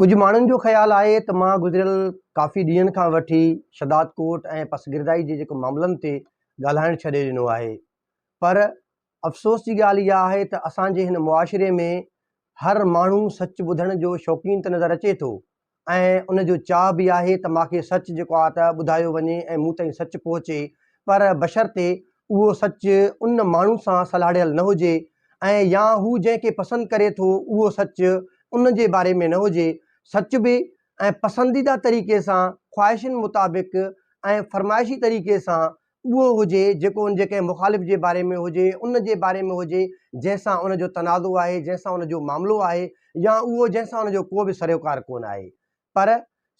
कुछ माण्हुनि जो ख़्यालु आहे त मां गुज़िरियल काफ़ी ॾींहंनि खां वठी शदाद कोट ऐं पसगिरदाई जे जेको मामलनि ते ॻाल्हाइणु छॾे ॾिनो आहे। पर अफ़सोस जी ॻाल्हि इहा आहे त असांजे हिन मुआशिरे में हर माण्हू सच ॿुधण जो शौक़ीन त नज़र अचे थो ऐं उन जो चाह बि आहे त मूंखे सच जेको आहे त ॿुधायो वञे ऐं मूं ताईं सच पहुचे, पर बशर्ते उहो सच उन माण्हू सां सलाहियल न हुजे ऐं या हू जंहिंखे पसंदि करे थो उहो सच उन जे बारे में न हुजे। सच बि ऐं पसंदीदा तरीक़े सां ख़्वाहिशुनि मुताबिक़ ऐं फरमाइशी तरीक़े सां उहो हुजे जेको उन जे कंहिं मुखालिफ़ जे बारे में हुजे, उन जे बारे में हुजे जंहिंसां उन जो तनाज़ो आहे, जंहिंसां उन जो मामिलो आहे या उहो जंहिंसां उन जो को बि सरोकार कोन आहे। पर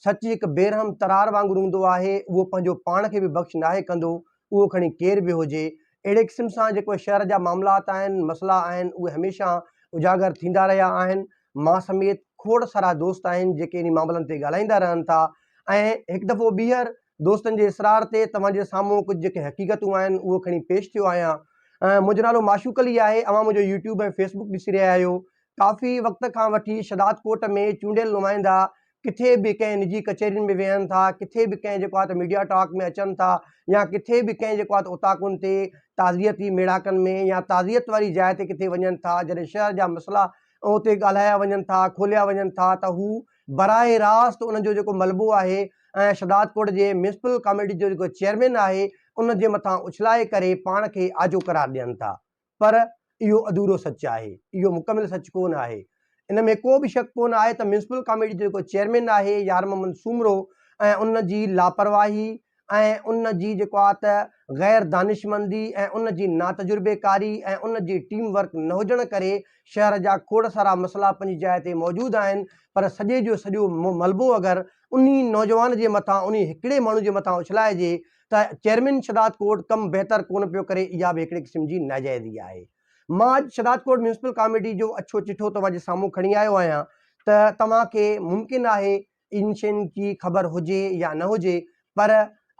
सच हिकु बेरहम तरार वांगुरु हूंदो आहे, उहो पंहिंजो पाण खे बि बख़्श नाहे कंदो, उहो खणी केर बि हुजे। अहिड़े क़िस्म सां जेको शहर जा मामलात आहिनि, मसइला आहिनि, उहे हमेशह उजागर थींदा रहिया आहिनि। मां समेत खोड़ सारा दोस्त आहिनि जेके इन मामलनि ते ॻाल्हाईंदा रहनि था ऐं हिकु दफ़ो ॿीहर दोस्तनि जे इसरार ते तव्हांजे साम्हूं कुझु जेके हक़ीक़तूं आहिनि उहो खणी पेश थियो आहियां। मुंहिंजो नालो माशूक अली आहे। अवां मुंहिंजो यूट्यूब ऐं फेसबुक ॾिसी रहिया आहियो। काफ़ी वक़्त खां वठी शदाद कोट में चूंडियल नुमाइंदा किथे बि कंहिं निजी कचहरियुनि में वेहनि था, किथे बि कंहिं जेको आहे त मीडिया टॉक में अचनि था या किथे बि कंहिं जेको आहे त उताकुनि ते ताज़ियती मेड़ाकनि में या ताज़ियत वारी जाइ ते किथे वञनि था, जॾहिं शहर जा मसइला उते ॻाल्हाया वञनि था, खोलिया वञनि था, त हू बराए रास्त उन जो जेको मलबो आहे ऐं शदाद कोट जे म्यूनिसिपल कमेटी जो जेको चेयरमैन आहे उन जे मथां उछलाए करे पाण खे आजो करार ॾियनि था। पर इहो अधूरो सच आहे, इहो मुकमिल सच कोन आहे। इन में को बि शक कोन आहे त म्यूनिसिपल कमेटी जो जेको चेयरमैन आहे यार मोहम्मद सूमरो ऐं उन जी लापरवाही ऐं उन जी जेको आहे त ग़ैर दानिशमंदी ऐं उन जी नातजुर्बेकारी ऐं उन जी टीम वर्क न हुजण करे शहर जा खोड़ सारा मसइला पंहिंजी जाइ ते मौजूदु आहिनि। पर सॼे जो सॼो मलबो अगरि उन नौजवान जे मथां, उन हिकिड़े माण्हू जे मथां उछलाइजे त चेयरमैन शदाद कोट कमु बहितर कोन पियो करे, इहा बि हिकिड़े क़िस्म जी नाजाइज़ी आहे। मां अॼु शदाद कोट म्यूनिसिपल कमेटी जो अछो चिठो तव्हांजे साम्हूं खणी आयो आहियां त तव्हांखे मुमकिन आहे इन शयुनि जी ख़बर हुजे या न हुजे, पर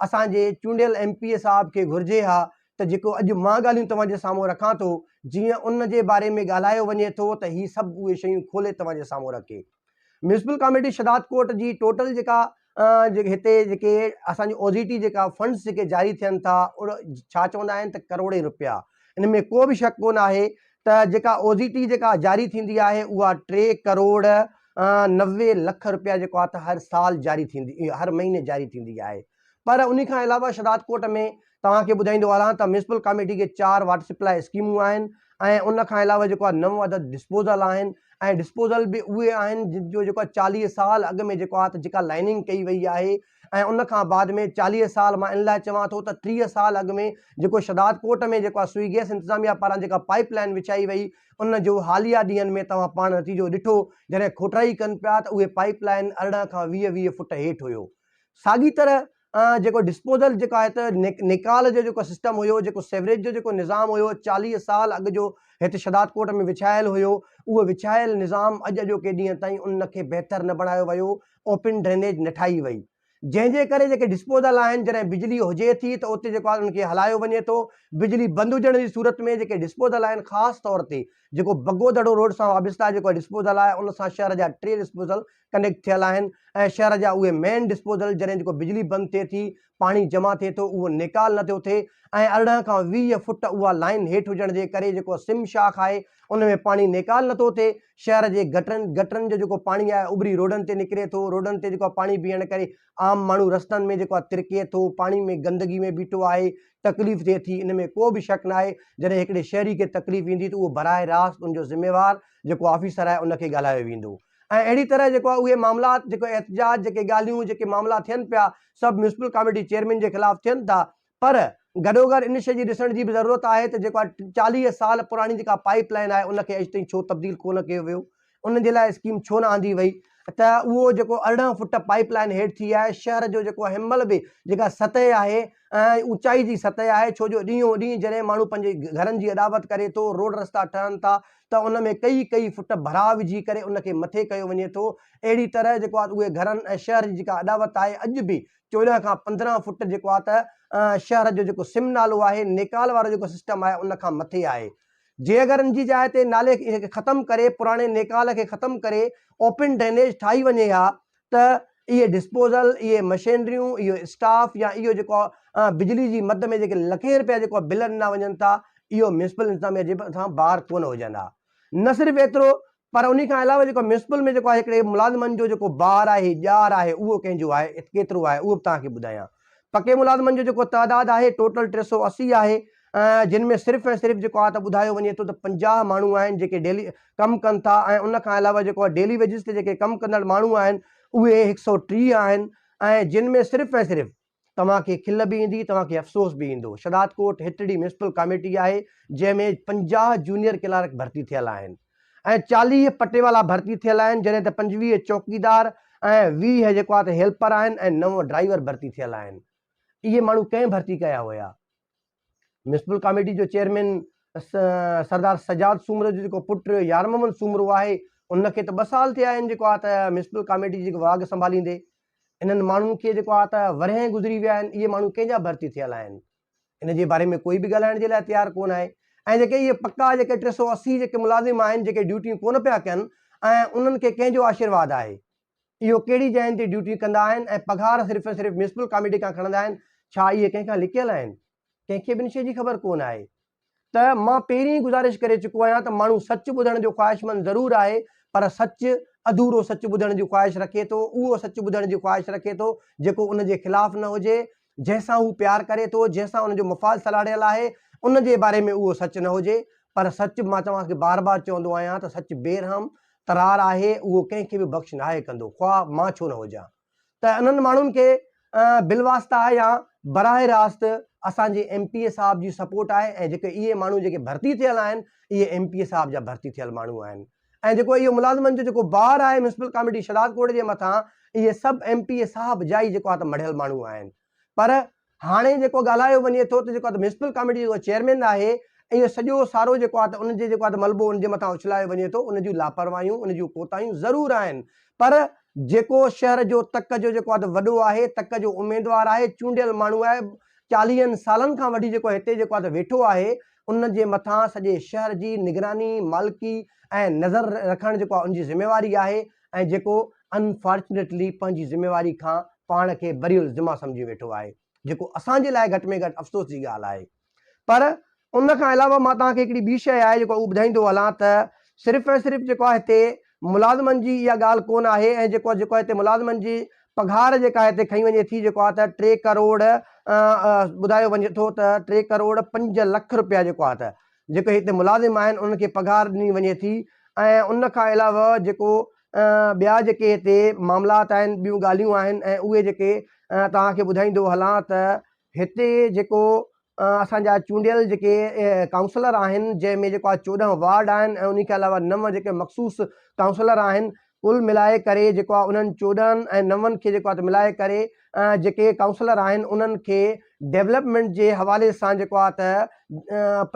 असांजे चूंडियल MP साहब खे घुरिजे हा त जेको अॼु मां ॻाल्हियूं तव्हांजे साम्हूं रखां थो, जीअं उन जे बारे में ॻाल्हायो वञे थो त ही सभु उहे शयूं खोले तव्हांजे साम्हूं रखे। म्यूनिसिपल कमेटी शदाद कोट जी टोटल जेका हिते जेके असांजी OZT जेका फंड्स जेके जारी थियनि था, छा चवंदा आहिनि त करोड़े रुपया। इन में को बि शक कोन आहे त जेका OZT जेका जारी थींदी आहे उहा 3 करोड़ 90 लख रुपया जेको आहे त हर साल जारी थींदी, हर महीने जारी थींदी आहे। पर उन खां अलावा शदाद कोट में तव्हांखे ॿुधाईंदो हलां त म्यूनिसिपल कमेटी खे 4 वाटर सप्लाई स्कीमूं आहिनि ऐं उन खां अलावा जेको आहे 9 अदद डिस्पोज़ल आहिनि ऐं डिस्पोज़ल बि उहे आहिनि जो जेको 40 साल अॻु में जेको आहे त जेका लाइनिंग कई वई आहे ऐं उन खां बाद में 40 साल, मां इन लाइ चवां थो त 30 साल अॻु में जेको शदाद कोट में जेको आहे सुई गैस इंतिज़ामिया पारां जेका पाइप लाइन विछाई वई, उन जो हालिया ॾींहंनि में तव्हां पाण नतीजो ॾिठो। जॾहिं खोटाई कनि पिया त उहे पाइप लाइन 18 खां 20 फुट हेठि हुयो। साॻी तरह जेको डिस्पोज़ल जेको आहे त निकाल जो जेको सिस्टम हुयो, जेको सेवरेज जो जेको निज़ाम हुयो 40 साल अॻु जो हिते शदाद कोट में विछायल हुयो, उहो विछायल निज़ाम अॼु जोके ॾींहं ताईं उन खे बहितर न बणायो वियो, ओपन ड्रेनेज न ठाही वई, जंहिंजे करे जेके डिस्पोज़ल आहिनि जॾहिं बिजली हुजे थी त उते जेको आहे उनखे हलायो वञे थो। बिजली बंदि हुजण जी सूरत में जेके डिस्पोज़ल आहिनि, ख़ासि तौर ते जेको बगोदड़ो रोड सां वाबिस्ता जेको डिस्पोज़ल आहे उन सां शहर जा 3 डिस्पोज़ल कनेक्ट थियल आहिनि ऐं शहर जा उहे मेन डिस्पोज़ल जॾहिं जेको बिजली बंदि थिए थी, पाणी जमा थिए थो, उहो निकाल नथो थिए ऐं 18 खां 20 फुट उहा लाइन हेठि हुजण जे करे जेको सिम शाख आहे उन में पाणी निकाल नथो थिए। शहर जे गटरनि जो जेको पाणी आहे उभरी रोडनि ते निकिरे थो, रोडनि ते जेको पाणी बीहण करे आम माण्हू रस्तनि में जेको आहे तिरके थो, पाणी में गंदगी में बीठो आहे, तकलीफ़ थिए थी। इन में को बि शक न आहे, जॾहिं हिकिड़े शहरी खे तकलीफ़ ईंदी त उहो बराए रास्त उनजो ज़िम्मेवार जेको ऑफिसर आहे उनखे ॻाल्हायो वेंदो। ऐं अहिड़ी तरह जेको आहे उहे मामलात जेको एहतजाज जेके ॻाल्हियूं जेके मामला थियनि पिया सभु म्यूनिसिपल कमेटी चेयरमैन जे ख़िलाफ़ थियनि था। पर गॾोगॾु इन शइ जी ॾिसण जी बि ज़रूरत आहे त जेको आहे 40 साल पुराणी जेका पाइप लाइन आहे उनखे अॼु ताईं छो तब्दील कोन कयो वियो, उन जे लाइ स्कीम छो न आंदी वई त उहो जेको 18 फुट पाइप लाइन हेठि थी आहे। शहर जो जेको हिनमहिल बि जेका सतह आहे ऐं ऊचाई जी सतह आहे, छो जो ॾींहों ॾींहुं जॾहिं माण्हू पंहिंजे घरनि जी अॾावत करे थो, रोड रस्ता ठहनि था त उन में कई फुट भराव विझी करे उनखे मथे कयो वञे थो। अहिड़ी तरह जेको आहे उहे घरनि ऐं शहर जी जेका अॾावत आहे अॼु बि 14 खां 15 फुट जेको आहे त शहर जो जेको सिम नालो आहे, निकाल वारो जेको सिस्टम आहे उन खां मथे आहे। जे अगरि इन जी जाइ ते नाले खे ख़तमु करे पुराणे नेकाल खे ख़तमु करे ओपन ड्रेनेज ठाही वञे हा त इहे डिस्पोज़ल, इहे मशीनरियूं, इहो स्टाफ या इहो जेको बिजली जी मद में जेके लखे रुपया जेको बिल ॾिना वञनि था, इहो म्यूनिसिपल इंतज़ामिया जे मथां बार कोन हुजनि हा। न सिर्फ़ु एतिरो, पर उन खां अलावा जेको म्यूनिसिपल में जेको आहे हिकिड़े मुलाज़िमनि जो जेको बार आहे, ॼार आहे, उहो कंहिंजो आहे, केतिरो आहे उहो बि तव्हांखे ॿुधायां। पके मुलाज़िमनि जो जेको तइदादु आहे टोटल 380 आहे, जिन में सिर्फ़ु ऐं सिर्फ़ु जेको आहे त ॿुधायो वञे थो त 50 माण्हू आहिनि जेके डेली कमु कनि था, ऐं उन खां अलावा जेको आहे डेली वेजिस ते जेके कमु कंदड़ माण्हू आहिनि उहे 130 आहिनि, ऐं जिन में सिर्फ़ु ऐं सिर्फ़ु तव्हांखे खिल बि ईंदी, तव्हांखे अफ़सोस बि ईंदो। शदात कोट हितड़ी म्यूनिसिपल कमेटी आहे जंहिंमें 50 जूनियर क्लार्क भर्ती थियल आहिनि ऐं 40 पटेवाला भर्ती थियल आहिनि, जॾहिं त 25 चौकीदार ऐं 20 जेको आहे त हेल्पर आहिनि ऐं 9 ड्राइवर भर्ती थियल आहिनि। इहे माण्हू कंहिं भर्ती कया हुया? म्यूनिसिपल कमेटी जो चेयरमैन सरदार सजाद सूमरो जो जेको पुटु यार मोहम्मद सूमरो आहे, उनखे त 2 साल थिया आहिनि जेको आहे त म्यूनिसिपल कमेटी जी जेको वाग संभालींदे। इन्हनि माण्हुनि खे जेको आहे त वरहे गुज़री विया आहिनि। इहे माण्हू कंहिंजा भर्ती थियल आहिनि? इन जे बारे में कोई बि ॻाल्हाइण जे लाइ तयारु कोन आहे। ऐं जेके इहे पक्का जेके 380 जेके मुलाज़िम आहिनि जेके ड्यूटियूं कोन पिया कनि, ऐं उन्हनि खे कंहिंजो आशीर्वाद आहे? इहो कहिड़ी जॻहियुनि ते ड्यूटी कंदा आहिनि ऐं पघार सिर्फ़ु ऐं सिर्फ़ु म्यूनिसिपल कमेटी खां खणंदा आहिनि? छा इहे कंहिंखां लिकियल आहिनि? कंहिंखे ॿिन शइ जी ख़बर कोन आहे। त मां पहिरीं गुज़ारिश करे चुको आहियां त माण्हू सच ॿुधण जो ख़्वाहिशमंद ज़रूरु आहे, पर सच अधूरो सच ॿुधण जी ख़्वाहिश रखे थो, उहो सच ॿुधण जी ख़्वाहिश रखे थो जेको उन जे ख़िलाफ़ु न हुजे, जंहिंसां हू प्यारु करे थो, जंहिंसां उनजो मुफ़ाद सलाहियल आहे, उन जे बारे में उहो सच न हुजे। पर सच मां तव्हांखे बार बार चवंदो आहियां त सच बेरहम तरार आहे, उहो कंहिंखे बि बख़्श नाहे कंदो, ख़्वाह मां छो न हुजां। त इन्हनि माण्हुनि खे बिलवास्ता या बराह रास्त असांजे MPA साहब जी सपोर्ट आहे, ऐं जेके इहे माण्हू जेके भर्ती थियल आहिनि इहे MPA साहब जा भर्ती थियल माण्हू आहिनि। ऐं जेको इहो मुलाज़िमनि जो जेको बार आहे म्यूनिसिपल कमेटी शदात कोट जे मथां, इहे सभु MPA साहब जा ई जेको आहे त मढ़ियल माण्हू आहिनि। पर हाणे जेको ॻाल्हायो वञे थो त जेको आहे त म्यूनिसिपल कमेटी जेको चेयरमैन आहे, इहो सॼो सारो जेको आहे त उनजे जेको आहे त मलबो उनजे मथां उछलायो वञे थो। उन जूं लापरवाहियूं, उन जूं कोताहियूं ज़रूरु आहिनि, पर जेको शहर जो तक जो जेको आहे त वॾो आहे, तक जो उमेदवार आहे, चूंडियल माण्हू आहे, 40 सालनि खां वठी जेको हिते जेको आहे त वेठो आहे, उन जे मथां सॼे शहर जी निगरानी, मालिकी ऐं नज़र रखणु जेको आहे उनजी ज़िम्मेवारी आहे, ऐं जेको अनफॉर्चुनेटली पंहिंजी ज़िम्मेवारी खां पाण खे बरियल ज़िम्मा सम्झी वेठो आहे, जेको असांजे लाइ घटि में घटि अफ़सोस जी ॻाल्हि आहे। पर उन खां अलावा मां तव्हांखे हिकिड़ी ॿी शइ आहे जेको उहो ॿुधाईंदो हलां त सिर्फ़ु ऐं सिर्फ़ु जेको आहे हिते मुलाज़िमनि जी इहा ॻाल्हि कोन आहे, ऐं जेको हिते मुलाज़िमनि जी पघार जेका हिते खई वञे थी जेको आहे त 3 करोड़ ॿुधायो वञे थो त 3 करोड़ 5 लख रुपया जेको आहे त जेके हिते मुलाज़िम आहिनि उनखे पघार ॾिनी वञे थी। ऐं उन खां अलावा जेको ॿिया जेके हिते मामलात आहिनि, ॿियूं ॻाल्हियूं आहिनि, ऐं उहे जेके तव्हांखे ॿुधाईंदो हलां त हिते जेको असांजा चूंडियल जेके काउंसलर आहिनि, जंहिंमें जेको आहे 14 वार्ड आहिनि ऐं उन खां अलावा 9 जेके मख़सूस काउंसलर आहिनि, कुल मिलाए करे जेको आहे उन्हनि 14 ऐं 9 खे जेको आहे त मिलाए करे जेके काउंसलर आहिनि उन्हनि खे डेवलपमेंट जे हवाले सां जेको आहे त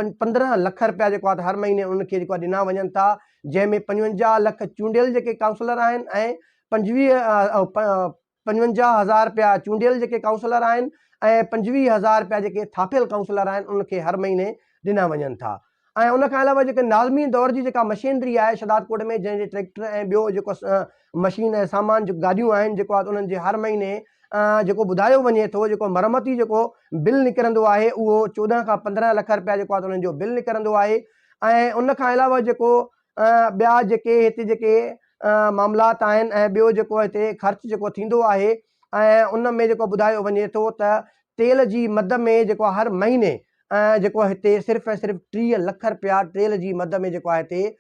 15 लख रुपया जेको आहे त हर महीने उनखे जेको आहे ॾिना वञनि था, जंहिंमें 55 लख चूंडियल जेके काउंसलर आहिनि ऐं 55,000 रुपया चूंडियल जेके काउंसलर आहिनि ऐं 25,000 रुपया जेके थापियल काउंसलर आहिनि उनखे हर महीने ॾिना वञनि था। ऐं उन खां अलावा जेके नाज़मी दौर जी जेका मशीनरी आहे शदात कोट में, जंहिंजे ट्रैक्टर ऐं ॿियो जेको मशीन ऐं सामान जो गाॾियूं आहिनि, जेको आहे उन्हनि जे हर महीने जेको ॿुधायो वञे थो जेको मरमती जेको बिल निकिरंदो आहे उहो 14 खां 15 लख रुपया जेको आहे त उन्हनि जो बिल निकिरंदो आहे। ऐं उन खां अलावा जेको ॿिया जेके हिते जेके मामलात आहिनि ऐं ॿियो जेको हिते ख़र्चु जेको थींदो आहे, ऐं उन में जेको ॿुधायो वञे थो त तेल जी मद में जेको हर महीने जेको हिते सिर्फ़ु ऐं सिर्फ़ु 30 लख रुपया तेल जी मद में जेको आहे हिते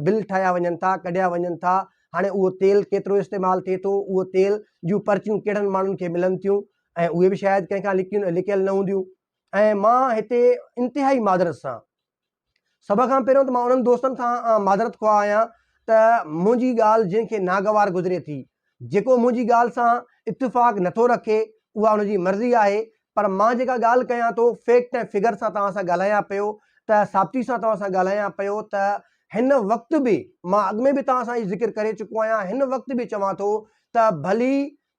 बिल ठाहिया वञनि था, कढिया वञनि था। हाणे उहो तेल केतिरो इस्तेमालु थिए थो, उहो तेल जूं पर्चियूं कहिड़नि माण्हुनि खे मिलनि थियूं, ऐं उहे बि शायदि कंहिंखां लिकियल न हूंदियूं। ऐं मां हिते इंतिहाई मादरत सां, सभ खां पहिरियों त मां उन्हनि दोस्तनि खां मादरत ख़्वाह आहियां त मुंहिंजी ॻाल्हि जंहिंखे नागवार गुज़रे थी, जेको मुंहिंजी ॻाल्हि सां इत्तिफ़ाक़ नथो रखे उहा उनजी मर्ज़ी आहे, पर मां जेका ॻाल्हि कयां थो फैक्ट ऐं फिगर सां तव्हां सां ॻाल्हायां पियो, त साबिती सां तव्हां सां ॻाल्हायां पियो त हिन वक़्तु बि मां अॻु में बि तव्हां सां ज़िक्र करे चुको आहियां, हिन वक़्तु बि चवां थो त भली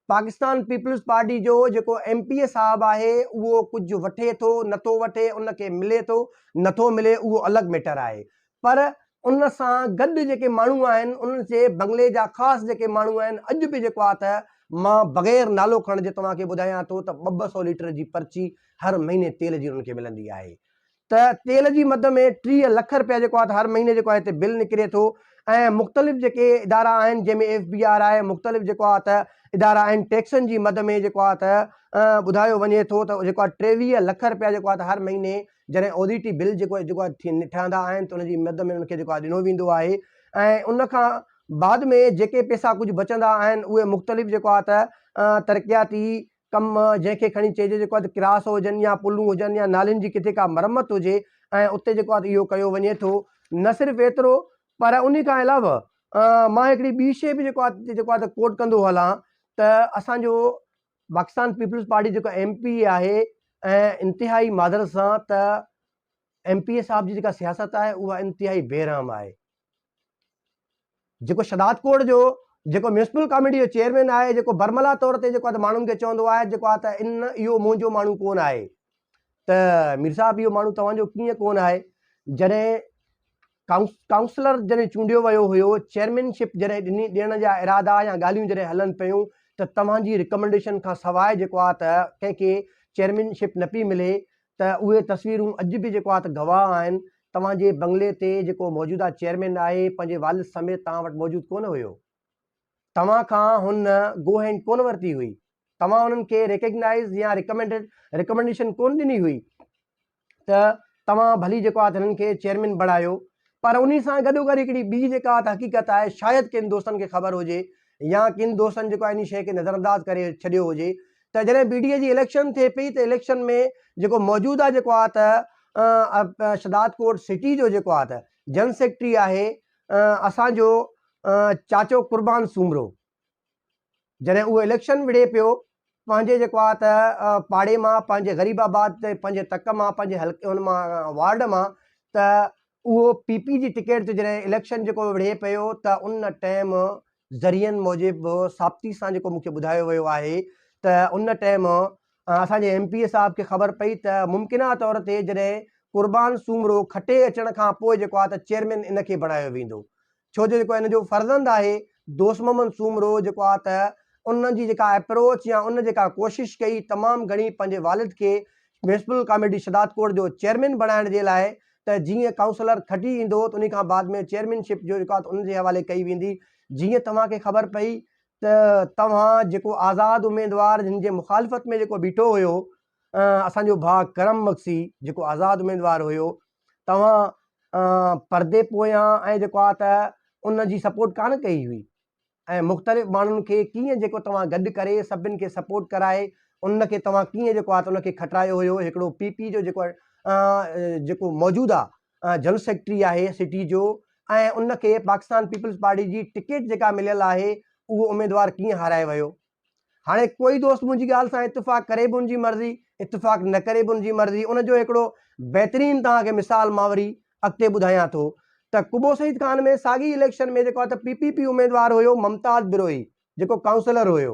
पाकिस्तान पीपल्स पार्टी जो जेको MP साहब आहे उहो कुझु वठे थो नथो वठे, उनखे मिले थो नथो मिले, उहो अलॻि मैटर आहे। पर उन सां गॾु जेके माण्हू आहिनि उन्हनि जे बंगले जा ख़ासि जेके माण्हू आहिनि, अॼु बि जेको आहे त मां बग़ैर नालो खणण जे तव्हांखे ॿुधायां थो त 200 लीटर जी पर्ची हर महीने तेल जी उन्हनि खे मिलंदी आहे। त तेल जी मद में 30 लख रुपया जेको आहे त हर महीने जेको आहे हिते बिल निकिरे थो। ऐं मुख़्तलिफ़ जेके इदारा आहिनि जंहिंमें FBR आहे, मुख़्तलिफ़ जेको आहे त इदारा आहिनि टैक्सनि जी मद में जेको आहे त ॿुधायो वञे थो त जेको आहे 23 लख रुपया जेको आहे त हर महीने जॾहिं ODT बिल जेको आहे ठहंदा आहिनि त उनजी मद में उनखे जेको आहे ॾिनो वेंदो आहे। ऐं उन खां बाद में जेके पैसा कुझु बचंदा आहिनि उहे मुख़्तलिफ़ जेको आहे त तरक़ियाती कम जंहिंखे खणी चइजे जेको आहे त क्रास हुजनि या पुलूं हुजनि या नालियुनि जी किथे का मरम्मत हुजे ऐं उते जेको आहे त इहो कयो वञे थो। न सिर्फ़ु एतिरो पर उन खां अलावा मां हिकिड़ी ॿी शइ बि जेको आहे त कोट कंदो हलां त असांजो पाकिस्तान पीपल्स पार्टी जेको MP आहे ऐं इंतिहाई मादर सां त MP साहब जी जेका सियासत आहे उहा इंतिहाई बेरहम आहे। जेको शदात कोट जो जेको म्यूनिसिपल कमेटी जो चेयरमैन आहे, जेको बरमला तौर ते जेको आहे त माण्हुनि खे चवंदो आहे जेको आहे त इहो मुंहिंजो माण्हू कोन आहे। त मीर साहब इहो माण्हू तव्हांजो कीअं कोन आहे? जॾहिं काउंसलर जॾहिं चूंडियो वियो हुयो, चेयरमैनशिप जॾहिं ॾियण जा इरादा या ॻाल्हियूं जॾहिं हलनि पियूं त तव्हांजी रिकमेंडेशन खां सवाइ जेको आहे त कंहिंखे चेयरमैनशिप न पई मिले। त उहे तस्वीरूं अॼु बि जेको आहे त गवाह आहिनि। तव्हांजे बंगले ते जेको मौजूदा चेयरमैन आहे पंहिंजे वालिद समेत तव्हां वटि मौजूदु कोन हुयो। तव्हां खां हुन गो हैंड कोन वरिती हुई, तव्हां उन्हनि खे रिकग्नाइज़ या रिकमेंडेशन कोन ॾिनी हुई त तव्हां भली जेको आहे त हिननि खे चेयरमैन बणायो। पर उन सां गॾोगॾु हिकिड़ी ॿी जेका हक़ीक़त आहे, शायदि किन दोस्तनि खे ख़बर हुजे या किन दोस्तनि जेको आहे इन शइ खे नज़रअंदाज़ करे छॾियो हुजे त जॾहिं BDA जी इलेक्शन थिए पई त इलेक्शन में जेको मौजूदा जेको आहे त शदात कोट सिटी जो जेको आहे त जनरल सेक्रेटरी आहे असांजो चाचो कुर्बान सूमरो, जॾहिं उहो इलेक्शन विढ़े पियो पंहिंजे जेको आहे त पाड़े मां, पंहिंजे ग़रीबाबाद ते, पंहिंजे तक मां, पंहिंजे हल्के हुन मां वार्ड मां, त उहो PP जी टिकट ते जॾहिं इलेक्शन जेको विढ़े पियो त उन टाइम ज़रियनि मूजिबि साबिती सां जेको मूंखे ॿुधायो वियो आहे त उन टाइम असांजे MP साहब खे ख़बर पई त मुमकिना तौर ते जॾहिं कुर्बान सूमरो खटे अचण खां पोइ जेको आहे त चेयरमैन इनखे बणायो वेंदो। छो जो जेको हिन जो फर्ज़ंद आहे दोस्त मोहम्मद सूमरो जेको आहे त उन जी जेका अप्रोच या उन जेका कोशिशि कई तमामु घणी पंहिंजे वालिद खे म्यूनिसिपल कमेटी शदात कोट जो चेयरमैन बणाइण जे लाइ, त जीअं काउंसलर खटी ईंदो त उन खां बाद में चेयरमैनशिप जो जेको आहे त उनजे हवाले कई वेंदी। जीअं तव्हांखे ख़बर पई त तव्हां जेको आज़ादु उमेदवार जिन जे मुखालिफ़त में जेको बीठो हुयो असांजो भाउ करम मक्सी जेको आज़ादु उमेदवार हुयो, तव्हां परदे पोयां ऐं जेको आहे त उन जी सपोर्ट कान कई हुई ऐं मुख़्तलिफ़ माण्हुनि खे कीअं जेको तव्हां गॾु करे सभिनि खे सपोर्ट कराए उनखे तव्हां कीअं जेको आहे त उनखे खटायो हुयो। हिकिड़ो PP जो जेको मौजूदा जनरल सेक्रेटरी आहे सिटी जो ऐं उनखे पाकिस्तान पीपल्स पार्टी जी टिकट जेका मिलियल आहे उहो उमेदवार कीअं हाराए वियो। हाणे कोई दोस्त मुंहिंजी ॻाल्हि सां इत्तेफ़ाक़ करे बि उनजी मर्ज़ी, इत्तेफ़ाक़ न करे बि उनजी मर्ज़ी। उनजो हिकिड़ो बहितरीनु तव्हांखे मिसाल मां वरी अॻिते ॿुधायां थो त कुबो सईद खान में साॻी इलेक्शन में जेको आहे त PPP उमेदवार हुयो मुमताज़ बिरोही जेको काउंसलर हुयो,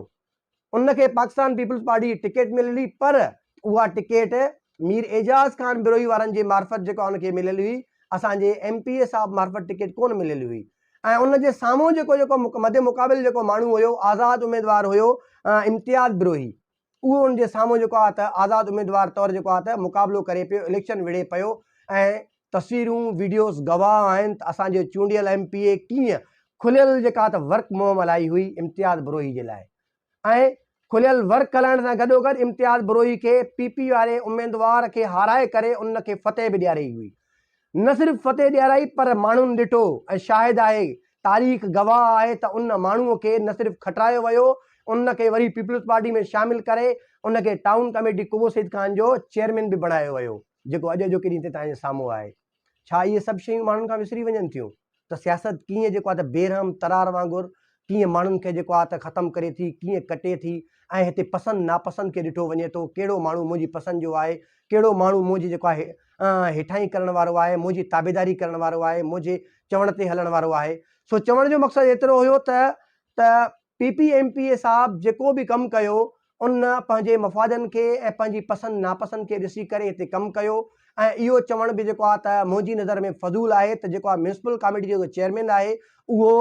उनखे पाकिस्तान पीपल्स पार्टी जी टिकट मिलली, पर उहा टिकट मीर एजाज़ खान बिरोही वारनि जे मार्फत जेको आहे उनखे मिलियल हुई, असांजे MP साहब मार्फत टिकट कोन मिलियल हुई। ऐं उनजे साम्हूं जेको मदे मुक़ाबिल जेको माण्हू हुयो आज़ादु उमेदवार हुयो इम्तियाज़ बिरोही, उहो उनजे साम्हूं जेको आहे त आज़ादु उमेदवार तौरु जेको आहे त मुक़ाबिलो करे पियो, इलेक्शन विढ़े पियो। ऐं तस्वीरूं वीडियोस गवाह आहिनि त असांजे चूंडियल MPA कीअं खुलियल जेका त वर्क मुहिम हलाई हुई इम्तियाज़ बिरोही जे लाइ। ऐं खुलियल वर्क हलाइण सां गॾोगॾु इम्तियाज़ बिरोही खे PP वारे उमेदवार खे हाराए करे उनखे फतेह बि ॾियारी हुई। न सिर्फ़ु फतेह ॾियाराई पर माण्हुनि ॾिठो ऐं शाहिद आहे, तारीख़ गवाह आहे त उन माण्हूअ खे न सिर्फ़ु खटायो वियो, उनखे वरी पीपल्स पार्टी में शामिल करे उनखे टाउन कमेटी कुबो सईद खान जो चेयरमैन बि बणायो वियो, जेको अॼु जो ॾींहुं ते तव्हांजे साम्हूं आहे। छा इहे सभु शयूं माण्हुनि खां विसरी वञनि थियूं त सियासत कीअं जेको आहे त बेरहम तरार वांगुरु कीअं माण्हुनि खे जेको आहे त ख़तमु करे थी, कीअं कटे थी। ऐं हिते पसंदि नापसंदि खे ॾिठो वञे थो, कहिड़ो माण्हू मुंहिंजी पसंदि जो आहे, कहिड़ो माण्हू मुंहिंजी जेको आहे हेठाई करण वारो आहे, मुंहिंजी ताबेदारी करण वारो आहे, मुंहिंजे चवण ते हलण वारो आहे। सो चवण जो मक़सदु एतिरो हुयो त PPMPA साहब जेको बि कमु कयो उन पंहिंजे मफ़ादनि खे ऐं पंहिंजी पसंदि नापसंदि खे ॾिसी करे हिते कमु कयो। ऐं इहो चवण बि जेको आहे त मुंहिंजी नज़र में फज़ूल आहे त जेको आहे म्यूनिसिपल कमेटी जो चेयरमैन आहे उहो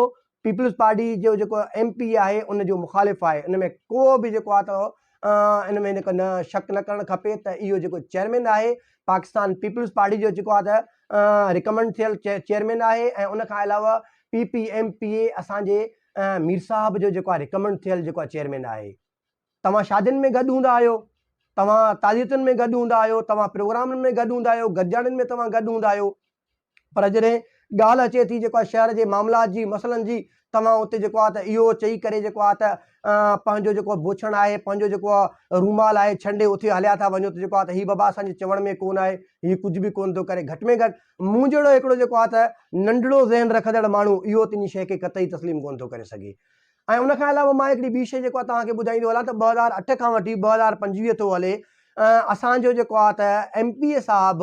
पीपल्स पार्टी जो जेको MP आहे उन जो मुखालिफ़ आहे। इन में को बि जेको आहे त इन में न शक न करणु खपे त इहो जेको चेयरमैन आहे पाकिस्तान पीपल्स पार्टी जो जेको आहे त रिकमेंड थियल चेयरमैन आहे। ऐं उन खां अलावा PPMPA असांजे मीर साहब जो जेको आहे रिकमेंड थियल जेको आहे चेयरमैन आहे। तव्हां शादियुनि में गॾु हूंदा आहियो, तव्हां ताज़ियतुनि में गॾु हूंदा आहियो, तव्हां प्रोग्रामनि में गॾु हूंदा आहियो, गॾिजाणियुनि में तव्हां गॾु हूंदा आहियो, पर जॾहिं ॻाल्हि अचे थी जेको आहे शहर जे मामलात जी मसइलनि जी तव्हां उते जेको आहे त इहो चई करे जेको आहे त पंहिंजो जेको बोछण आहे पंहिंजो जेको आहे रूमाल आहे छंडे उते हलिया था वञो त जेको आहे त हीउ बाबा असांजे चवण में कोन आहे, हीउ कुझु बि कोन थो करे। घटि में घटि मूं जहिड़ो हिकिड़ो जेको आहे त नंढड़ो ज़हन रखंदड़ माण्हू इहो त इन शइ खे कतई तस्लीम कोन थो करे सघे। ऐं उन खां अलावा मां हिकिड़ी ॿी शइ जेको आहे तव्हांखे ॿुधाईंदो हलां त 2008 खां वठी 2025 थो हले। असांजो जेको आहे त MPA साहब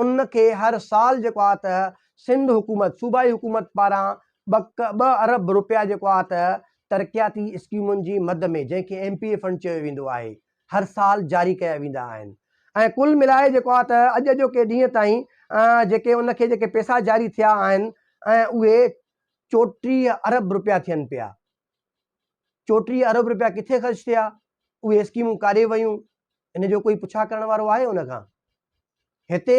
उनखे हर साल जेको आहे त सिंध हुकूमत सूबाई हुकूमत पारां 2 अरब रुपया जेको आहे त तरक़ियाती स्कीमुनि जी मद में जंहिंखे MPA फंड चयो वेंदो आहे हर साल जारी कया वेंदा आहिनि। ऐं कुल मिलाए जेको आहे त अॼु जो के ॾींहं ताईं जेके उनखे जेके पैसा जारी थिया आहिनि ऐं उहे 34 अरब रुपया थियनि पिया। 34 अरब रुपया किथे ख़र्च थिया, उहे स्कीमूं काॾे वयूं, इन जो कोई पुछा करण वारो आहे उन खां? हिते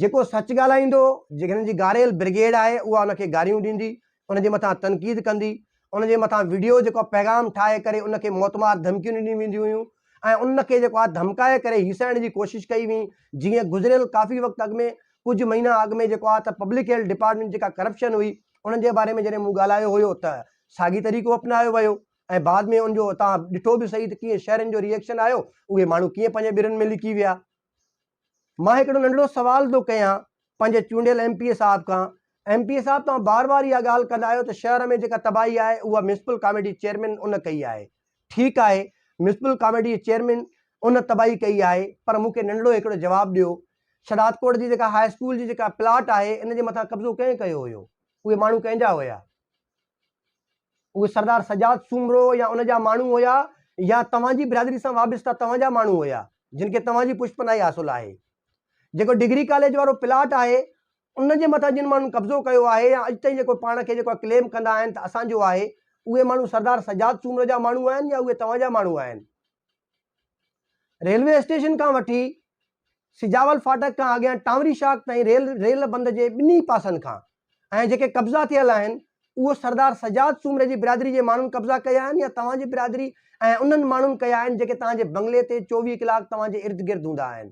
जेको सच ॻाल्हाईंदो जंहिं जी गारियल ब्रिगेड आहे उहा उनखे गारियूं ॾींदी, उनजे मथां तनक़ीद कंदी, उनजे मथां वीडियो जेको पैगाम ठाहे करे उनखे मौतमार धमकियूं ॾिनियूं वेंदियूं हुयूं ऐं उनखे जेको आहे धमकाए करे हीसाइण जी कोशिशि कई हुई। जीअं गुज़िरियल काफ़ी वक़्तु अॻु में कुझु महीना अॻु में जेको आहे त पब्लिक हेल्थ डिपार्टमेंट जेका करप्शन हुई उन्हनि जे बारे में जॾहिं मूं ॻाल्हायो हुयो त साॻी तरीक़ो अपनायो वियो ऐं बाद में उनजो तव्हां ॾिठो बि सही त कीअं शहरनि जो रिएक्शन आयो, उहे माण्हू कीअं पंहिंजे ॿिरनि में लिकी विया। मां हिकिड़ो नंढड़ो सवाल थो कयां पंहिंजे चूंडियल MPA साहब खां। MPA साहब तव्हां बार बार इहा ॻाल्हि कंदा आहियो त शहर में जेका तबाही आहे उहा म्यूनिसिपल कमेटी चेयरमैन उन कई आहे। ठीकु आहे, म्यूनिसिपल कमेटी चेयरमैन उन तबाही कई आहे, पर मूंखे नंढड़ो हिकिड़ो जवाबु ॾियो, शदादकोट जी जेका हाई स्कूल जी जेका प्लाट आहे इन जे मथां कब्ज़ो कंहिं कयो हुयो? उहे माण्हू कंहिंजा हुया? उहे सरदार सजाद सूमरो या उन जा माण्हू हुया या तव्हांजी बिरादरी सां वाबस्ता तव्हांजा माण्हू हुया जिन खे तव्हांजी पुष्पनाई हासिल आहे? जेको डिग्री कॉलेज वारो प्लाट आहे उन जे मथां जिन माण्हू कब्ज़ो कयो आहे या अॼु ताईं जेको पाण खे जेको क्लेम कंदा आहिनि त असांजो आहे, उहे माण्हू सरदार सजाद सूमरो जा माण्हू आहिनि या उहे तव्हांजा माण्हू आहिनि? रेलवे स्टेशन खां वठी सिजावल फाटक खां अॻियां टावरी शाख ताईं रेल बंद जे ॿिन्ही पासनि खां ऐं जेके कब्ज़ा थियल आहिनि उहो सरदार सजाद सूमरे जी बिरादरी जे माण्हुनि कब्ज़ा कया आहिनि या तव्हांजी बिरादरी ऐं उन्हनि माण्हुनि कया आहिनि जेके तव्हांजे बंगले ते 24 कलाक तव्हांजे इर्द गिर्द हूंदा आहिनि?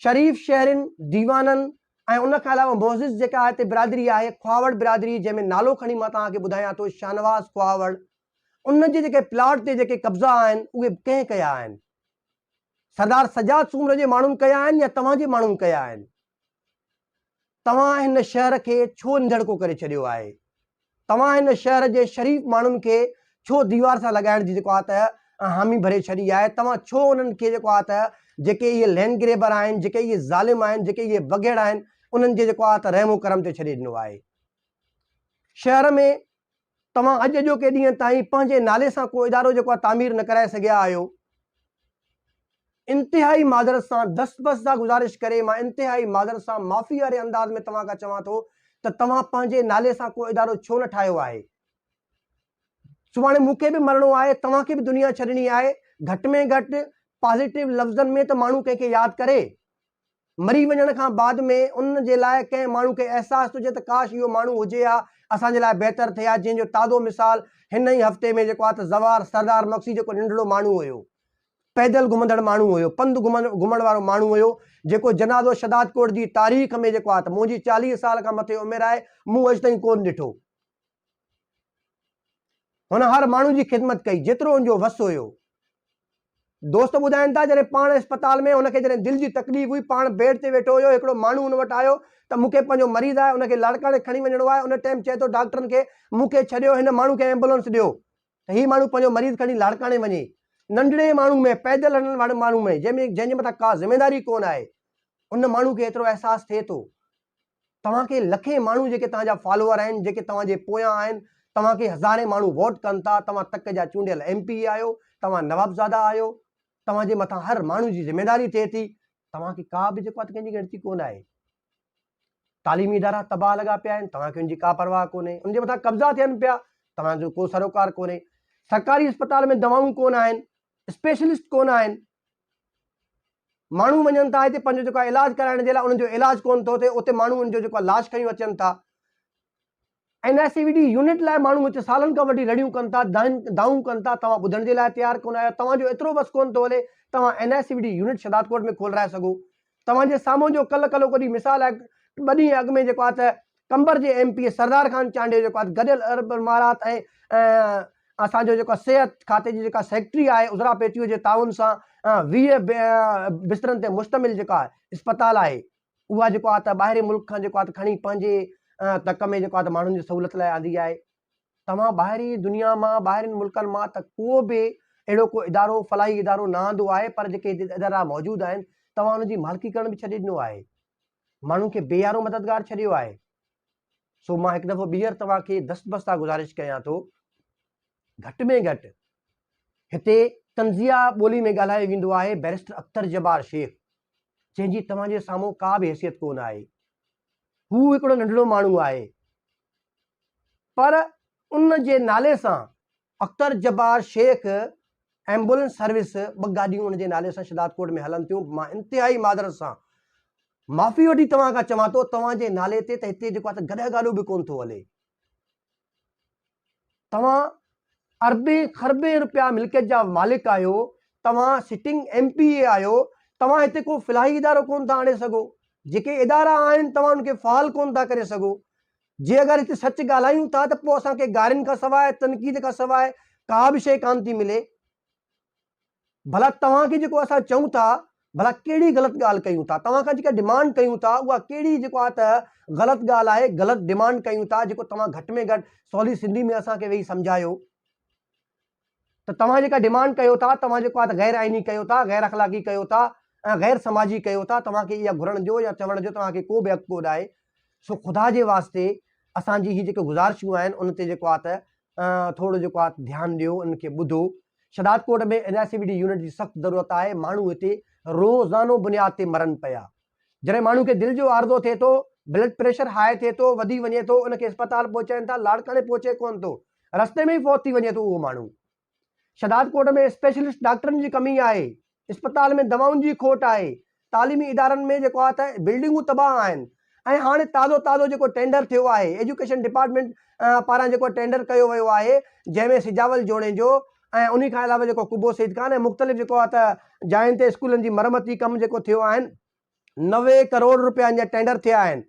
शरीफ़ शहरनि दीवाननि ऐं उन खां अलावा मोज़िज़ जेका हिते बिरादरी आहे ख्वावड़ बिरादरी जंहिंमें नालो खणी मां तव्हांखे ॿुधायां थो शाहनवाज़ ख्वावड़, उन जे जेके प्लाट ते जेके कब्ज़ा आहिनि उहे कंहिं कया आहिनि? सरदार सजाद सूमरे जे माण्हुनि कया आहिनि या तव्हांजे माण्हुनि कया आहिनि? तव्हां हिन शहर खे छो अंधड़को करे छॾियो आहे? तव्हां हिन शहर जे शरीफ़ माण्हुनि खे छो दीवार सां लॻाइण जी जेको आहे त हामी भरे छॾी आहे? तव्हां छो उन्हनि खे जेको आहे त जेके इहे लैंड ग्रेबर आहिनि, जेके इहे ज़ालिम आहिनि, जेके इहे बग़ैर आहिनि, उन्हनि जे जेको आहे त रहमो करम ते छॾे ॾिनो आहे? शहर में तव्हां अॼु जो के ॾींहं ताईं पंहिंजे नाले सां को इदारो जेको आहे तामीर न कराए सघिया आहियो। इंतिहाई माज़रत सां दस्तबस सां गुज़ारिश करे मां इंतिहाई माज़रत सां माफ़ी वारे अंदाज़ में तव्हां खां चवां थो त तव्हां पंहिंजे नाले सां को इदारो छो न ठाहियो आहे? सुभाणे मूंखे बि मरणो आहे, तव्हांखे बि दुनिया छॾणी आहे। घटि में घटि पॉज़िटिव लफ़्ज़नि में त माण्हू कंहिंखे यादि करे। मरी वञण खां बाद में उन जे लाइ कंहिं माण्हू खे अहसासु हुजे त काश इहो माण्हू हुजे हा, असांजे लाइ बहितर थिए हा। जंहिंजो ताज़ो मिसाल हिन ई हफ़्ते में जेको आहे त ज़वार सरदार मक्सी जेको नंढड़ो माण्हू हुयो, पैदल घुमंदड़ माण्हू हुयो, पंधु घुमण वारो माण्हू हुयो, जेको जनाज़ो शदादकोट जी तारीख़ में जेको आहे त मुंहिंजी 40 साल खां मथे उमिरि आहे, मूं अॼु ताईं कोन ॾिठो। हुन हर माण्हू जी ख़िदमत कई जेतिरो हुनजो वस हुयो। दोस्त ॿुधाइनि था जॾहिं पाण अस्पताल में हुनखे जॾहिं दिलि जी तकलीफ़ हुई, पाण बेड ते वेठो हुयो, हिकिड़ो माण्हू हुन वटि आयो त मूंखे पंहिंजो मरीज़ आहे, उनखे लाड़काणे खणी वञिणो आहे। उन टाइम चए थो डॉक्टरनि खे मूंखे छॾियो, हिन माण्हू खे एम्बुलेंस ॾियो त हीउ माण्हू पंहिंजो मरीज़ खणी लाड़काणे वञे। नंढड़े माण्हू में, पैदल हलण वारे माण्हू में, जंहिंजे मथां का ज़िमेदारी कोन आहे, उन माण्हू खे एतिरो अहसासु थिए थो। तव्हांखे लखे माण्हू जेके तव्हांजा फॉलोअर आहिनि, जेके तव्हांजे पोयां आहिनि, तव्हांखे हज़ारे माण्हू वोट कनि था, तव्हां तक जा चूंडियल MP आहियो, तव्हां नवाबज़ादा आहियो, तव्हांजे मथां हर माण्हू जी ज़िमेदारी थिए थी, तव्हांखे का बि जेको आहे कंहिंजी गिणती कोन आहे। तालीमी इदारा तबाह लॻा पिया आहिनि, तव्हांखे उनजी का परवाह कोन्हे, उनजे मथां कब्ज़ा थियनि पिया, तव्हांजो को सरोकार कोन्हे। सरकारी अस्पताल में दवाऊं कोन आहिनि, स्पेशलिस्ट कोन आहिनि, माण्हू वञनि था हिते पंहिंजो जेको आहे इलाज कराइण जे लाइ, उन्हनि जो इलाज कोन थो थिए, उते माण्हू उनजो जेको आहे लाश खयूं अचनि था। NICVD यूनिट लाइ माण्हू हिते सालनि खां वठी रड़ियूं कनि था, दाऊं कनि था, तव्हां ॿुधण जे लाइ तयारु कोन आहियो। तव्हांजो एतिरो बस कोन थो हले तव्हां NICVD यूनिट शहदाद कोट में खोलाए सघो। तव्हांजे साम्हूं जो कल्ह कोई मिसाल आहे, 2 ॾींहं अॻु में जेको आहे त कंबर जे MP सरदार खान चांडे जेको आहे गॾियल अरब इमारात ऐं असांजो जेको सिहत खाते जी जेका सेक्रेटरी आहे उज़रा पेटियो जे ताउन सां 20 बिस्तरनि ते मुश्तमिल जेका अस्पताल आहे, उहा जेको आहे त ॿाहिरि मुल्क खां जेको आहे खणी पंहिंजे तक में जेको आहे त माण्हुनि जी सहूलियत लाइ आंदी आहे। तव्हां ॿाहिरी दुनिया मां, ॿाहिरिनि मुल्कनि मां त को बि अहिड़ो को इदारो फलाही इदारो न आंदो आहे, पर जेके इदारा मौजूदु आहिनि तव्हां उनजी मालिकी करण बि छॾे ॾिनो आहे, माण्हुनि खे बेयारो मददगार छॾियो आहे। सो मां हिकु दफ़ो ॿीहर तव्हांखे दस्तबस्ता गुज़ारिश कयां थो, घटि में घटि हिते तंज़िया ॿोली में ॻाल्हायो वेंदो आहे बैरिस्टर अख्तर जब्बार शेख, जंहिंजी तव्हांजे साम्हूं का बि हैसियत कोन आहे। हू हिकिड़ो नंढड़ो माण्हू आहे, पर उन जे नाले सां अख्तर जब्बार शेख एम्बुलेंस सर्विस 2 गाॾियूं उन जे नाले सां शहदाद कोट में हलनि थियूं। मां इंतिहाई मादरत सां माफ़ी वठी तव्हां खां चवां थो, तव्हांजे नाले ते त हिते जेको आहे त गॾह गाॾो बि कोन थो हले। तव्हां अरबे खरबे रुपया मिल्कियत जा मालिक आहियो, तव्हां सिटिंग MP आहियो, तव्हां हिते को फिलाही इदारो कोन था आणे सघो, जेके इदारा आहिनि तव्हां उनखे फ़ाल कोन था करे सघो। जे अगरि हिते सच ॻाल्हायूं था त पोइ असांखे गारियुनि खां सवाइ, तनक़ीद खां सवाइ का बि शइ कान थी मिले। भला तव्हांखे जेको असां चऊं था, भला कहिड़ी ग़लति ॻाल्हि कयूं था, तव्हां खां जेका डिमांड कयूं था उहा कहिड़ी जेको आहे त ग़लति ॻाल्हि आहे, ग़लति डिमांड कयूं था, जेको तव्हां घटि में घटि सवली सिंधी में असांखे वेही सम्झायो। त तव्हां जेका डिमांड कयो था, तव्हां जेको आहे त गैर आइनी कयो था, गैर अख़लाक़ी कयो था, गैर समाजी कयो था, तव्हांखे इहा घुरण जो या चवण जो तव्हांखे को बि हक़ कोन आहे। सो ख़ुदा जे वास्ते असांजी ही जेके गुज़ारिशूं आहिनि उन ते जेको आहे त थोरो जेको आहे ध्यानु ॾियो, उनखे ॿुधो। शहदाद कोट में NICVD यूनिट जी सख़्तु ज़रूरत आहे। माण्हू हिते रोज़ानो बुनियाद ते मरनि पिया। जॾहिं माण्हू खे दिलि जो आर्ज़ो थिए थो, ब्लड प्रेशर हाई थिए थो, वधी वञे थो, उनखे अस्पताल पहुचाइनि था, लाड़काने पहुचे कोन थो, रस्ते में ई फौत थी वञे थो उहो माण्हू। शहदाद कोट में स्पेशलिस्ट डॉक्टरनि जी कमी आहे, अस्पताल में दवाउनि जी खोट आहे, तालीमी इदारनि में जेको आहे त बिल्डिंगूं तबाह आहिनि। ऐं हाणे ताज़ो जेको टेंडर थियो आहे, एजुकेशन डिपार्टमेंट पारां जेको टेंडर कयो वियो आहे, जंहिंमें सिजावल जोड़े जो ऐं उन खां अलावा जेको कुबो सईद खान ऐं मुख़्तलिफ़ जेको आहे त जायुनि ते स्कूलनि जी मरमती कमु जेको थियो आहिनि, 90 करोड़ रुपया जा टेंडर थिया आहिनि,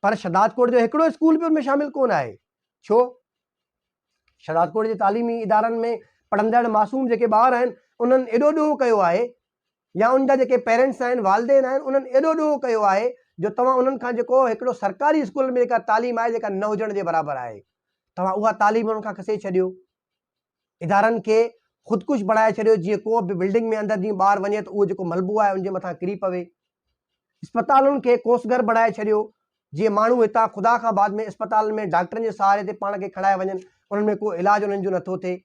पर शहदाद कोट जो हिकिड़ो स्कूल बि उनमें शामिल कोन आहे। छो? शहदाद कोट जे तालीमी इदारनि में पढ़ंदड़ मासूम जेके ॿार आहिनि उन्हनि एॾो ॾोह कयो आहे, या उनजा जेके पेरेंट्स आहिनि, वालिदेन आहिनि, उन्हनि एॾो ॾोह कयो आहे जो तव्हां उन्हनि खां जेको हिकिड़ो सरकारी स्कूल में जेका तालीम आहे जेका न हुजण जे बराबरि आहे, तव्हां उहा तालीम उन्हनि खां खसे छॾियो। इदारनि खे ख़ुदकुश बणाए छॾियो, जीअं को बि बिल्डिंग में अंदरि जीअं ॿारु वञे त उहो जेको मलबो आहे उनजे मथां किरी पवे। अस्पतालुनि खे कोसगर बणाए छॾियो, जीअं माण्हू हितां ख़ुदा खां बाद में अस्पताल में डॉक्टरनि जे सहारे ते पाण खे खणाए वञनि, उन्हनि में को इलाजु उन्हनि जो नथो थिए।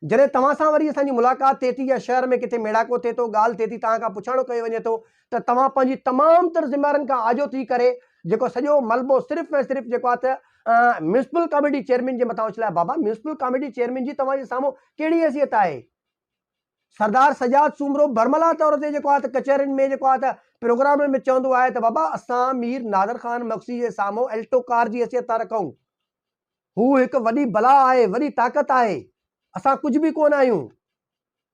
जॾहिं तव्हां सां वरी असांजी मुलाक़ात थिए थी या शहर में किथे मेड़ाको थिए थो, ॻाल्हि थिए थी, तव्हां खां पुछाणो कयो वञे थो त तव्हां पंहिंजी तमामु तर ज़िम्मेवारनि खां आजो थी करे जेको सॼो मलबो सिर्फ़ु ऐं सिर्फ़ु जेको आहे त म्यूनिसिपल कमेटी चेयरमैन जे मथां उछलाए। बाबा, म्यूनिसिपल कमेटी चेयरमैन जी तव्हांजे साम्हूं कहिड़ी हैसियत आहे? सरदार सजाद सूमरो बरमला तौर ते जेको आहे त कचहरियुनि में जेको आहे त प्रोग्राम में चवंदो आहे त बाबा असां मीर नादर ख़ान मक्सी जे साम्हूं एल्टो कार जी हैसियत था रखूं। हू हिकु वॾी बला आहे, वॾी ताक़त आहे, असां कुझु बि कोन आहियूं।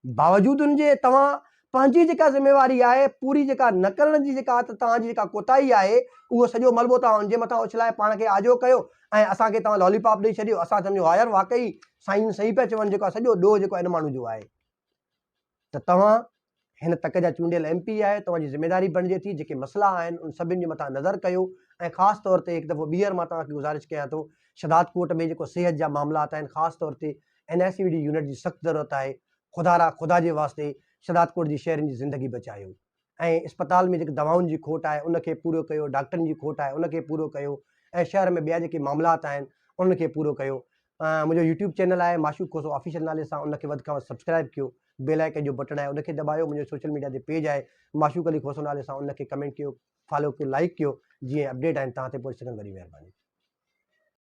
बावजूदि उनजे तव्हां पंहिंजी जेका ज़िम्मेवारी आहे पूरी जेका न करण जी जेका तव्हांजी जेका कोताही आहे, उहो सॼो मलबो तव्हां उनजे मथां उछलाए पाण खे आजो कयो ऐं असांखे तव्हां लॉलीपॉप ॾेई छॾियो। असां सम्झो हा यार वाक़ई साईं सही पिया चवनि, जेको आहे सॼो ॾोह जेको हिन माण्हू जो आहे। त तव्हां हिन तक जा चूंडियल MP आहे, तव्हांजी ज़िम्मेदारी बणिजे थी जेके मसइला आहिनि उन सभिनि जे मथां नज़र कयो। ऐं ख़ासि तौर ते हिकु दफ़ो ॿीहर मां तव्हांखे गुज़ारिश कयां थो, शहदाद कोट में जेको सिहत जा मामलात आहिनि, ख़ासि तौर ते NICVD यूनिट जी सख़्तु ज़रूरत आहे। ख़ुदा जे वास्ते शहदाद कोट जी शहरनि जी ज़िंदगी बचायो ऐं अस्पताल में जेकी दवाउनि जी खोट आहे उनखे पूरो कयो, डॉक्टरनि जी खोट आहे उनखे पूरो कयो, ऐं शहर में ॿिया जेके मामलात आहिनि उनखे पूरो कयो। मुंहिंजो यूट्यूब चैनल आहे माशूक खोसो ऑफिशियल नाले सां, उनखे वधि खां वधि सब्सक्राइब कयो, बेल आइकन जो बटन आहे उनखे दॿायो, मुंहिंजो सोशल मीडिया ते पेज आहे माशूक अली खोसो नाले सां, उनखे कमेंट कयो, फॉलो कयो, लाइक कयो, जीअं अपडेट आहिनि तव्हां ते पहुची सघनि। वॾी महिरबानी।